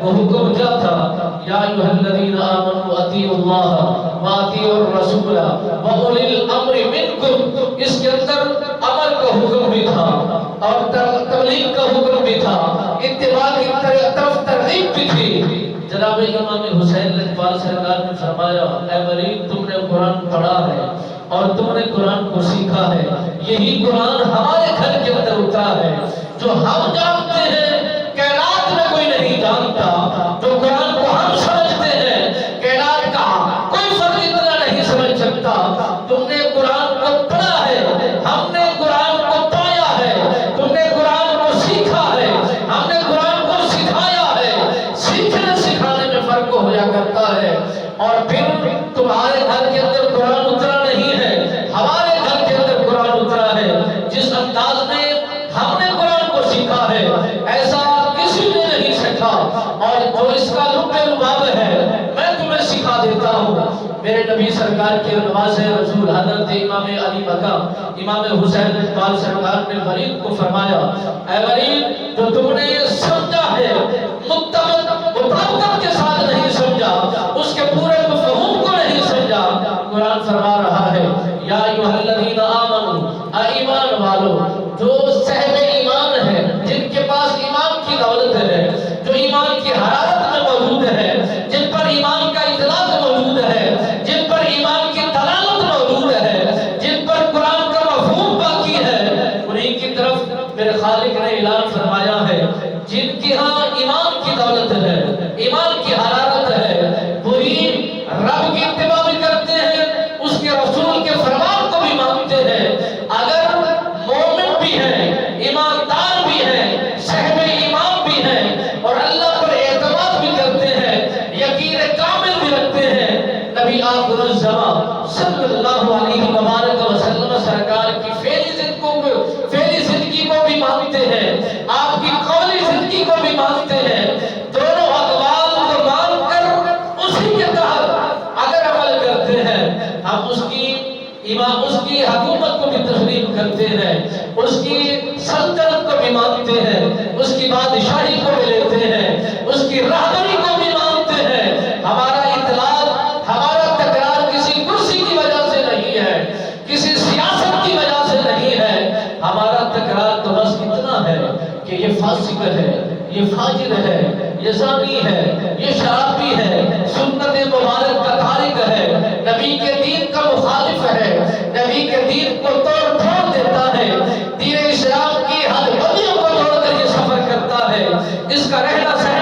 وہ حکم کیا تھا؟ یا ایھا الذین آمنوا اطیعوا اللہ واطیعوا الرسول واولی الامر منکم، اس کے اندر امر کا حکم بھی تھا اور تبلیغ کا حکم بھی تھا، اتباع کی طرف ترغیب بھی تھی۔ جناب امام حسین اقبال سرکار نے فرمایا اے ولید تم نے قرآن پڑھا ہے اور تم نے قرآن کو سیکھا ہے، یہی قرآن ہمارے گھر کے اندر اترا ہے، جو ہم جانتے ہیں کائنات میں کوئی نہیں جانتا، جو قرآن کو ہم سمجھتے ہیں کائنات کا کوئی فرد اتنا نہیں سمجھ سکتا۔ تم نے قرآن کو پڑھا ہے، ہم نے قرآن کو پایا ہے، تم نے قرآن کو سیکھا ہے، ہم نے قرآن کو سکھایا ہے۔ سیکھنے سکھانے میں فرق ہوا کرتا ہے۔ اور پھر تمہارے گھر کے اندر قرآن اترا نہیں ہے، ہمارے گھر کے اندر قرآن اترا ہے۔ جس انداز میں ہم نے قرآن کو سیکھا ہے ایسا کسی نے نہیں سیکھا، اور جو اس کا لب لباب ہے میں تمہیں سکھا دیتا ہوں۔ میرے نبی سرکار کے نواز رسول حضرت امام علی مقام امام حسین اقبال سرکار نے ولید کو فرمایا اے ولید جو تم نے سمجھا ہے مطابقت کے ساتھ نہیں سمجھا، اس کے پورے مفہوم کو نہیں سمجھا۔ قرآن فرما رہا ہے یا ایھا الذین آمنوا، اے ایمان والو، جو صاحب ایمان ہے، جن کے پاس ایمان کی دولت ہے، جو ایمان کی حرارت میں موجود ہے، جن پر ایمان کا اطلاق موجود ہے، جن پر ایمان کی دلالت موجود ہے، جن پر قرآن کا مفہوم باقی ہے، انہی کی طرف میرے خالق نے اعلان فرمایا ہے جن کی ہاں ایمان کی دولت ہے، ایمان کی حرارت ہے، وہی رب کی اتباع بھی کرتے ہیں، اس کے رسول کے فرمان کو بھی مانتے ہیں۔ اگر مومن بھی ہیں، ایماندار بھی ہیں، صاحب ایمان بھی ہیں، اور اللہ پر اعتماد بھی کرتے ہیں، یقین کامل بھی رکھتے ہیں، نبی آخر الزمان صلی اللہ علیہ وآلہ وسلم سرکار کی فعلی زندگی کو بھی مانتے ہیں، آپ کی قولی زندگی کو بھی مانتے ہیں۔ دونوں اقوال کو مان کر اسی کے تحت اگر عمل کرتے ہیں، ہم اس کی حکومت کو بھی تسلیم کرتے ہیں، اس کی سلطنت کو بھی مانتے ہیں، اس کی بادشاہی کو بھی لیتے ہیں، اس کی رہبری کو بھی مانتے ہیں۔ ہمارا اطلاق، ہمارا تکرار کسی کرسی کی وجہ سے نہیں ہے، کسی سیاست کی وجہ سے نہیں ہے، ہمارا تکرار تو بس اتنا ہے کہ یہ فاسق ہے، یہ فاجر ہے، یہ زانی ہے، یہ شرابی ہے، سنت مبارک کا تارک ہے، نبی کے دین کا مخالف ہے، نبی کے دین کو توڑ پھوڑ دیتا ہے، دین اسلام کی حد بندیوں کو توڑ کر یہ سفر کرتا ہے، اس کا رہنا سہنا